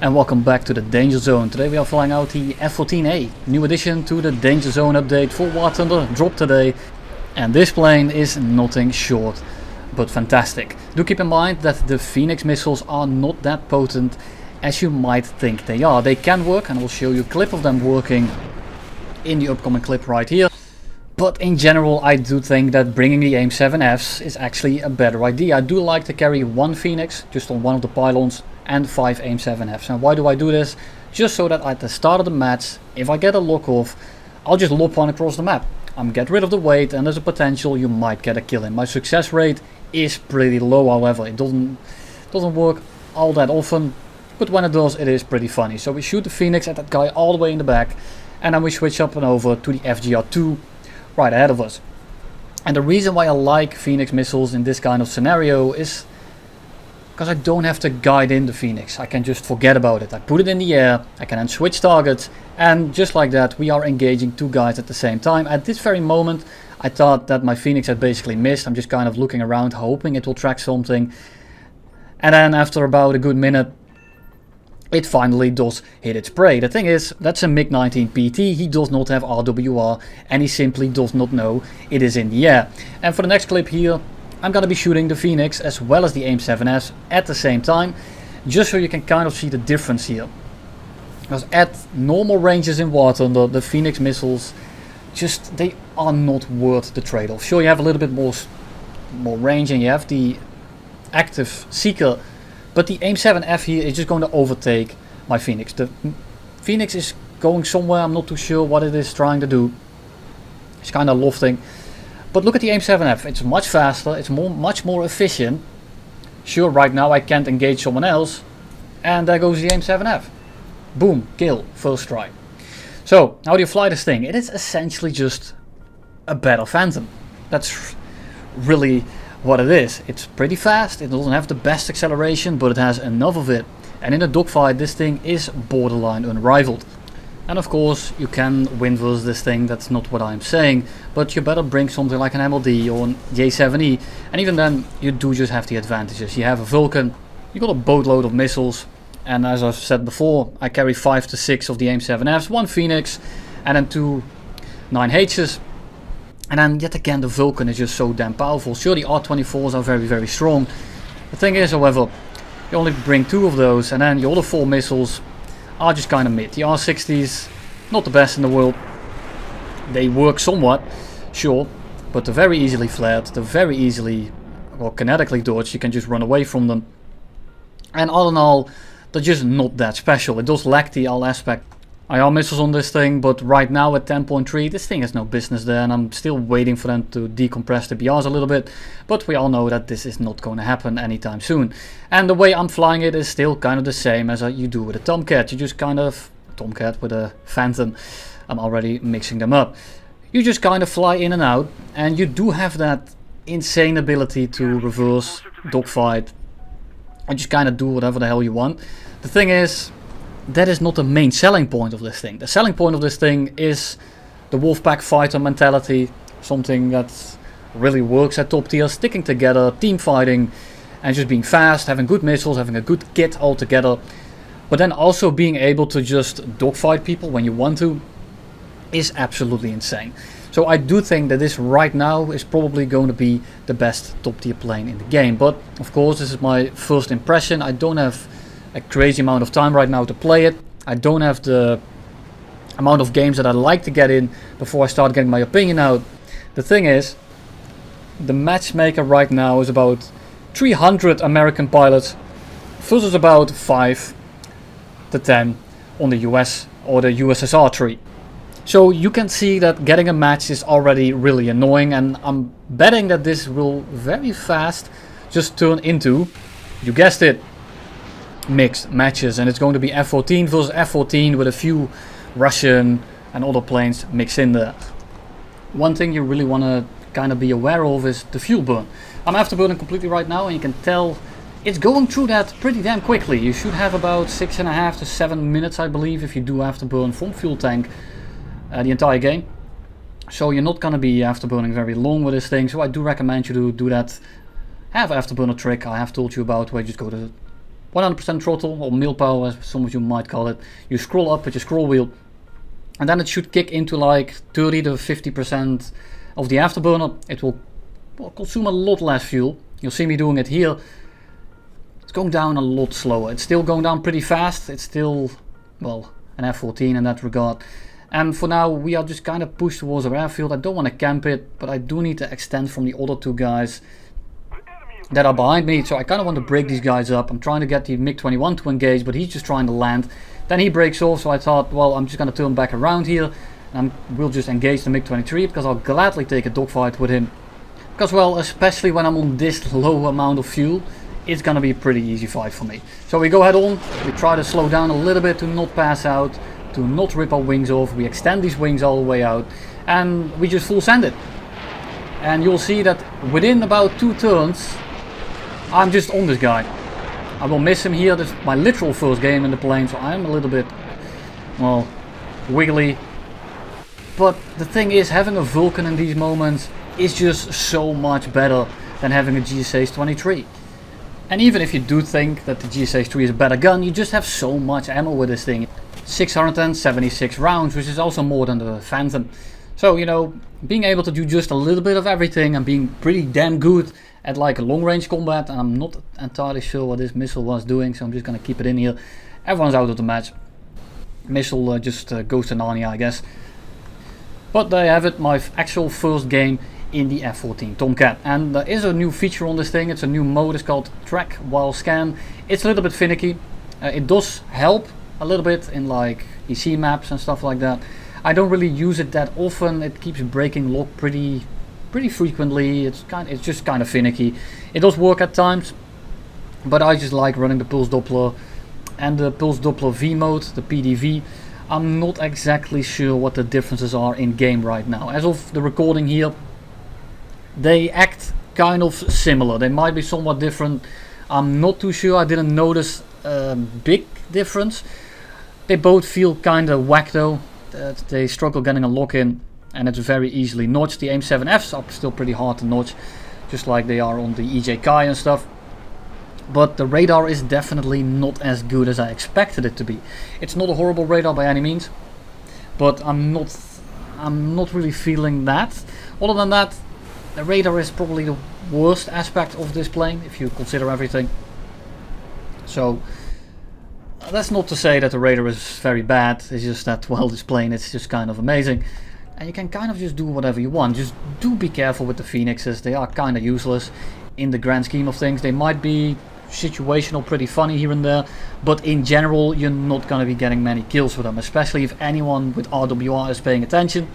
And welcome back to the Danger Zone. Today we are flying out the F-14A, new addition to the Danger Zone update for War Thunder, dropped today. And this plane is nothing short but fantastic. Do keep in mind that the Phoenix missiles are not that potent as you might think they are. They can work, and I will show you a clip of them working in the upcoming clip right here. But in general, I do think that bringing the AIM-7Fs is actually a better idea. I do like to carry one Phoenix just on one of the pylons and 5 AIM-7Fs. And why do I do this? Just so that at the start of the match, if I get a lock off, I'll just lob one across the map. Get rid of the weight, and there's a potential you might get a kill in. My success rate is pretty low, however. It doesn't work all that often, but when it does, it is pretty funny. So we shoot the Phoenix at that guy all the way in the back, and then we switch up and over to the FGR-2 right ahead of us. And the reason why I like Phoenix missiles in this kind of scenario is because I don't have to guide in the Phoenix. I can just forget about it. I put it in the air, I can then switch targets, and just like that we are engaging two guys at the same time. At this very moment I thought that my Phoenix had basically missed. I'm just kind of looking around hoping it will track something, and then after about a good minute it finally does hit its prey. The thing is, that's a MiG-19 PT, he does not have RWR and he simply does not know it is in the air. And for the next clip here, I'm gonna be shooting the Phoenix as well as the AIM-7Fs at the same time, just so you can kind of see the difference here. Because at normal ranges in War Thunder, the Phoenix missiles, they are not worth the trade-off. Sure, you have a little bit more range and you have the active Seeker, but the AIM-7F here is just going to overtake my Phoenix. The Phoenix is going somewhere, I'm not too sure what it is trying to do. It's kind of lofting. But look at the AIM-7F, it's much faster, it's much more efficient. Sure, right now I can't engage someone else. And there goes the AIM-7F. Boom, kill, first strike. So, how do you fly this thing? It is essentially just a better Phantom. That's really what it is. It's pretty fast, it doesn't have the best acceleration, but it has enough of it. And in a dogfight this thing is borderline unrivaled. And of course you can win versus this thing, that's not what I'm saying, but you better bring something like an MLD or an J7E, and even then you do just have the advantages. You have a Vulcan, you got a boatload of missiles, and as I've said before, I carry 5 to 6 of the AIM-7Fs, 1 Phoenix and then 2 9Hs. And then yet again the Vulcan is just so damn powerful. Sure, the R-24s are very strong. The thing is, however, you only bring 2 of those, and then your other 4 missiles are just kind of mid. The R-60s, not the best in the world. They work somewhat, sure, but they're very easily flared. They're very easily, well, kinetically dodged. You can just run away from them. And all in all, they're just not that special. It does lack the L aspect. IR missiles on this thing, but right now at 10.3 this thing has no business there, and I'm still waiting for them to decompress the BRs a little bit, but we all know that this is not going to happen anytime soon. And the way I'm flying it is still kind of the same as you do with a Tomcat. You just kind of, Tomcat with a Phantom, I'm already mixing them up. You just kind of fly in and out, and you do have that insane ability to reverse, dogfight, and just kind of do whatever the hell you want. The thing is, that is not the main selling point of this thing. The selling point of this thing is the Wolfpack fighter mentality, something that really works at top tier, sticking together, team fighting, and just being fast, having good missiles, having a good kit altogether, but then also being able to just dogfight people when you want to is absolutely insane. So I do think that this right now is probably going to be the best top tier plane in the game, but of course this is my first impression. I don't have a crazy amount of time right now to play it. I don't have the amount of games that I like to get in before I start getting my opinion out. The thing is, the matchmaker right now is about 300 American pilots versus about 5 to 10 on the US or the USSR tree. So you can see that getting a match is already really annoying, and I'm betting that this will very fast just turn into, you guessed it, mixed matches, and it's going to be F-14 versus F-14 with a few Russian and other planes mixed in there. One thing you really want to kind of be aware of is the fuel burn. I'm afterburning completely right now, and you can tell it's going through that pretty damn quickly. You should have about 6.5 to 7 minutes, I believe, if you do afterburn from fuel tank the entire game. So you're not going to be afterburning very long with this thing, so I do recommend you to do that. Have afterburner trick I have told you about, where you just go to 100% throttle, or mill power as some of you might call it. You scroll up with your scroll wheel, and then it should kick into like 30 to 50% of the afterburner. It will consume a lot less fuel. You'll see me doing it here. It's going down a lot slower. It's still going down pretty fast. It's still, well, an F-14 in that regard. And for now we are just kind of pushed towards our airfield. I don't want to camp it, but I do need to extend from the other 2 guys that are behind me. So I kind of want to break these guys up. I'm trying to get the MiG-21 to engage, but he's just trying to land. Then he breaks off, so I thought, well, I'm just going to turn back around here and we'll just engage the MiG-23, because I'll gladly take a dogfight with him. Because, well, especially when I'm on this low amount of fuel, it's going to be a pretty easy fight for me. So we go head on, we try to slow down a little bit to not pass out, to not rip our wings off. We extend these wings all the way out, and we just full send it. And you'll see that within about 2 turns, I'm just on this guy. I will miss him here. This is my literal first game in the plane, so I'm a little bit, well, wiggly. But the thing is, having a Vulcan in these moments is just so much better than having a GSH-23. And even if you do think that the GSH-3 is a better gun, you just have so much ammo with this thing. 676 rounds, which is also more than the Phantom. So, you know, being able to do just a little bit of everything and being pretty damn good at like a long range combat. And I'm not entirely sure what this missile was doing, so I'm just gonna keep it in here. Everyone's out of the match. Missile just goes to Narnia, I guess. But there you have it, my actual first game in the F-14 Tomcat. And there is a new feature on this thing. It's a new mode. It's called Track While Scan. It's a little bit finicky. It does help a little bit in like EC maps and stuff like that. I don't really use it that often. It keeps breaking lock pretty frequently. It's just kind of finicky. It does work at times, but I just like running the Pulse Doppler and the Pulse Doppler V mode, the PDV. I'm not exactly sure what the differences are in game right now. As of the recording here, they act kind of similar. They might be somewhat different. I'm not too sure. I didn't notice a big difference. They both feel kind of whack though. They struggle getting a lock in, and it's very easily notched. The AIM-7Fs are still pretty hard to notch, just like they are on the EJ Kai and stuff. But the radar is definitely not as good as I expected it to be. It's not a horrible radar by any means, but I'm not really feeling that. Other than that, the radar is probably the worst aspect of this plane if you consider everything. So that's not to say that the radar is very bad. It's just that, well, this plane is just kind of amazing, and you can kind of just do whatever you want. Just do be careful with the Phoenixes. They are kind of useless in the grand scheme of things. They might be situational, pretty funny here and there, but in general you're not going to be getting many kills with them, especially if anyone with RWR is paying attention.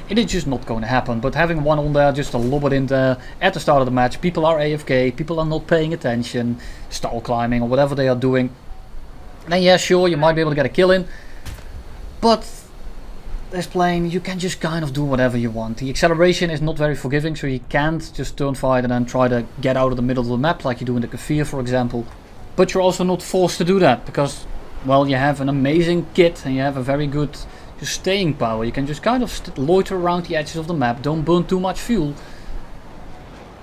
It is just not going to happen. But having one on there just to lob it in there at the start of the match, people are AFK, people are not paying attention, stall climbing or whatever they are doing, then yeah, sure, you might be able to get a kill in, but this plane, you can just kind of do whatever you want. The acceleration is not very forgiving, so you can't just turn fight and then try to get out of the middle of the map like you do in the Kafir, for example. But you're also not forced to do that because, well, you have an amazing kit and you have a very good staying power. You can just kind of loiter around the edges of the map, don't burn too much fuel.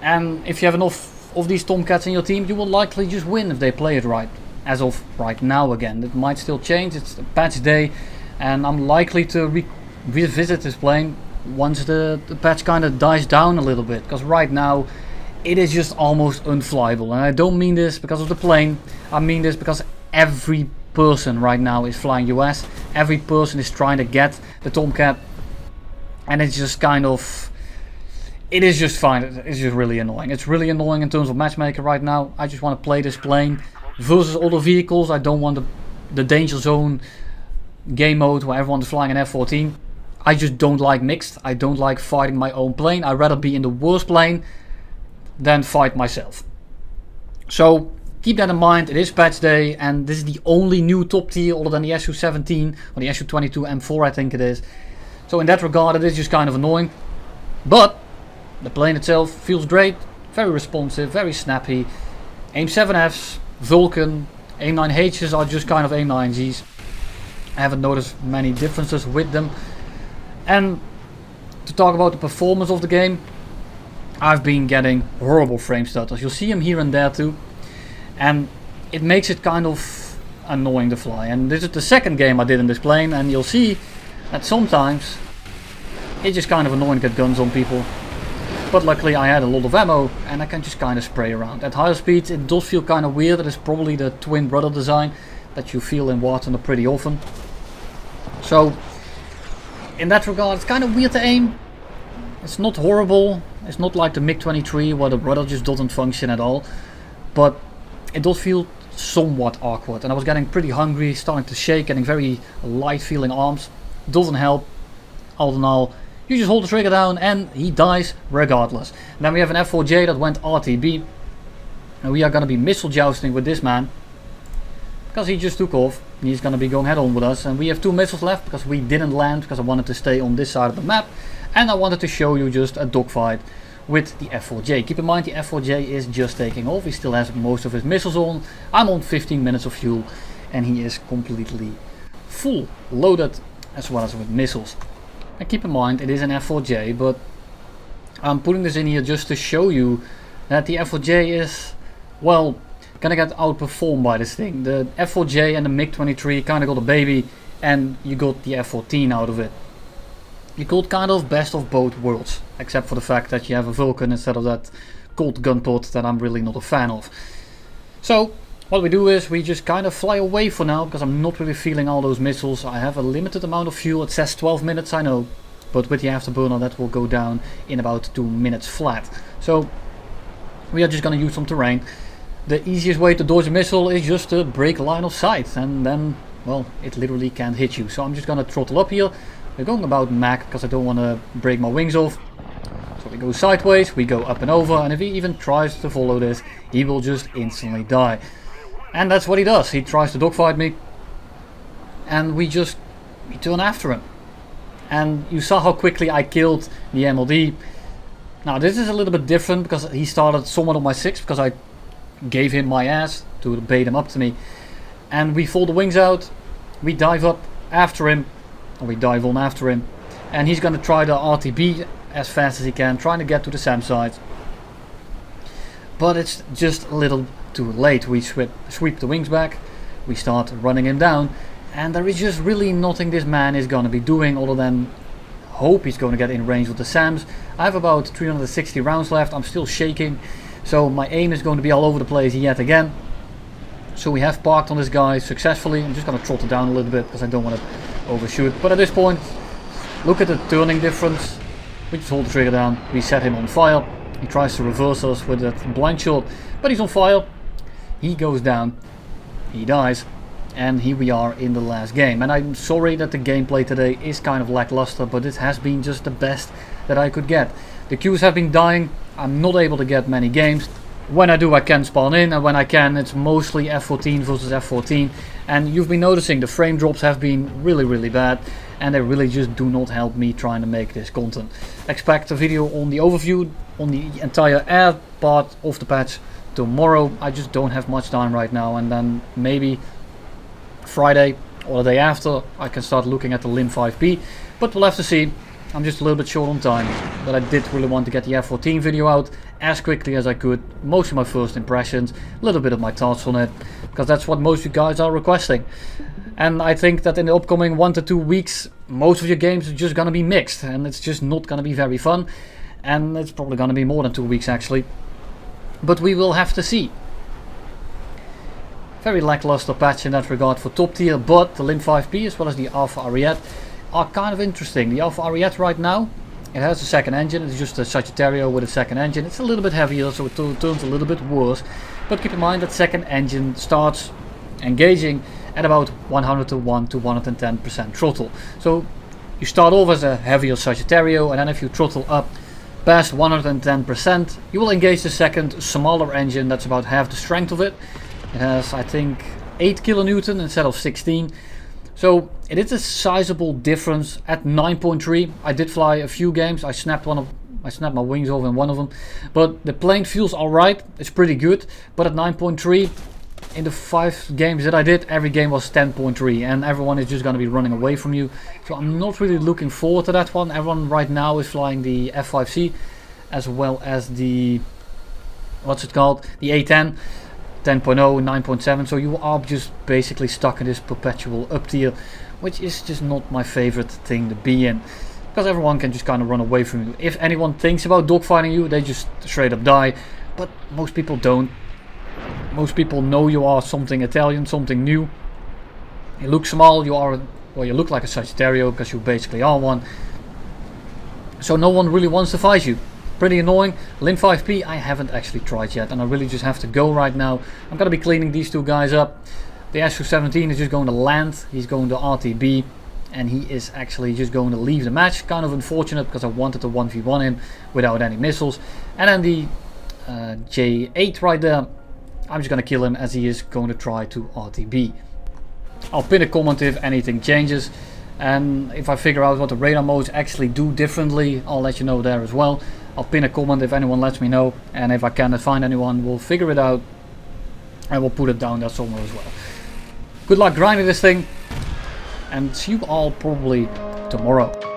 And if you have enough of these Tomcats in your team, you will likely just win if they play it right. As of right now again. It might still change, it's a patch day. And I'm likely to revisit this plane once the patch kind of dies down a little bit, because right now it is just almost unflyable. And I don't mean this because of the plane, I mean this because every person right now is flying US, every person is trying to get the Tomcat, and it's just kind of, it is just fine. It's just really annoying. It's really annoying in terms of matchmaker right now. I just want to play this plane versus other vehicles. I don't want the danger zone game mode where everyone is flying an F-14. I just don't like mixed. I don't like fighting my own plane. I'd rather be in the worst plane than fight myself. So keep that in mind. It is patch day, and this is the only new top tier other than the Su-17 or the Su-22 M4, I think it is. So in that regard, it is just kind of annoying. But the plane itself feels great, very responsive, very snappy. AIM-7Fs, Vulcan, AIM-9Hs are just kind of AIM-9Gs. I haven't noticed many differences with them. And to talk about the performance of the game, I've been getting horrible frame stutters. You'll see them here and there too. And it makes it kind of annoying to fly. And this is the second game I did in this plane, and you'll see that sometimes it's just kind of annoying to get guns on people. But luckily I had a lot of ammo and I can just kind of spray around. At higher speeds it does feel kind of weird. It is probably the twin brother design that you feel in War Thunder pretty often. So in that regard it's kind of weird to aim. It's not horrible. It's not like the MiG-23 where the rudder just doesn't function at all. But it does feel somewhat awkward. And I was getting pretty hungry, starting to shake, getting very light feeling arms. Doesn't help. All in all, you just hold the trigger down and he dies regardless. And then we have an F-4J that went RTB. And we are going to be missile jousting with this man. Because he just took off. He's going to be going head on with us. And we have 2 missiles left because we didn't land. Because I wanted to stay on this side of the map. And I wanted to show you just a dogfight with the F-4J. Keep in mind the F-4J is just taking off. He still has most of his missiles on. I'm on 15 minutes of fuel. And he is completely full loaded as well as with missiles. And keep in mind it is an F-4J, but I'm putting this in here just to show you that the F-4J is, well, gonna get outperformed by this thing. The F-4J and the MiG-23 kind of got a baby and you got the F-14 out of it. You got kind of best of both worlds, except for the fact that you have a Vulcan instead of that cold gun pod that I'm really not a fan of. So what we do is we just kind of fly away for now, because I'm not really feeling all those missiles. I have a limited amount of fuel. It says 12 minutes, I know, but with the afterburner that will go down in about 2 minutes flat. So we are just going to use some terrain. The easiest way to dodge a missile is just to break line of sight, and then, well, it literally can't hit you. So I'm just going to throttle up here. We're going about Mach because I don't want to break my wings off. So we go sideways, we go up and over, and if he even tries to follow this, he will just instantly die. And that's what he does. He tries to dogfight me and we turn after him. And you saw how quickly I killed the MLD. Now this is a little bit different because he started somewhat on my 6 because I gave him my ass to bait him up to me. And we fold the wings out, we dive up after him, or we dive on after him. And he's going to try the RTB as fast as he can, trying to get to the SAM side. But it's just a little too late. We sweep the wings back, we start running him down, and there is just really nothing this man is going to be doing other than hope he's going to get in range with the SAMs. I have about 360 rounds left. I'm still shaking, so my aim is going to be all over the place yet again. So we have parked on this guy successfully. I'm just going to throttle down a little bit because I don't want to overshoot. But at this point, look at the turning difference. We just hold the trigger down, we set him on fire. He tries to reverse us with that blind shot, but he's on fire. He goes down, he dies, and here we are in the last game. And I'm sorry that the gameplay today is kind of lackluster, but it has been just the best that I could get. The queues have been dying. I'm not able to get many games. When I do, I can spawn in, and when I can, it's mostly F-14 versus F-14. And you've been noticing the frame drops have been really bad, and they really just do not help me trying to make this content. Expect a video on the overview on the entire air part of the patch tomorrow. I just don't have much time right now, and then maybe Friday or the day after I can start looking at the Lim 5B, but we'll have to see. I'm just a little bit short on time, but I did really want to get the F-14 video out as quickly as I could. Most of my first impressions, a little bit of my thoughts on it, because that's what most of you guys are requesting. And I think that in the upcoming 1 to 2 weeks, most of your games are just going to be mixed, and it's just not going to be very fun. And it's probably going to be more than 2 weeks actually, but we will have to see. Very lackluster patch in that regard for top tier, but the Lim 5B as well as the Alpha Ariete are kind of interesting. The Alpha Ariete right now, it has a second engine. It's just a Sagittario with a second engine. It's a little bit heavier, so it turns a little bit worse. But keep in mind that second engine starts engaging at about 100 to 110% throttle. So you start off as a heavier Sagittario, and then if you throttle up past 110%, you will engage the second smaller engine that's about half the strength of it. It has, I think, 8 kilonewton instead of 16. So it is a sizable difference at 9.3. I did fly a few games. I snapped my wings off in one of them, but the plane feels alright. It's pretty good. But at 9.3, in the 5 games that I did, every game was 10.3, and everyone is just going to be running away from you. So I'm not really looking forward to that one. Everyone right now is flying the F5C as well as the, what's it called, the A10. 10.0, 9.7, so you are just basically stuck in this perpetual up tier, which is just not my favorite thing to be in, because everyone can just kind of run away from you. If anyone thinks about dogfighting you, they just straight up die, but most people don't. Most people know you are something Italian, something new. You look small, you look like a Sagittario, because you basically are one. So no one really wants to fight you. Pretty annoying. Lin 5P I haven't actually tried yet, and I really just have to go right now. I'm gonna be cleaning these two guys up. The Su-17 is just going to land. He's going to RTB, and he is actually just going to leave the match. Kind of unfortunate, because I wanted to 1v1 him without any missiles. And then the J8 right there, I'm just gonna kill him, as he is going to try to RTB. I'll pin a comment if anything changes, and if I figure out what the radar modes actually do differently, I'll let you know there as well. I'll pin a comment if anyone lets me know, and if I cannot find anyone, we'll figure it out and we'll put it down there somewhere as well. Good luck grinding this thing, and see you all probably tomorrow.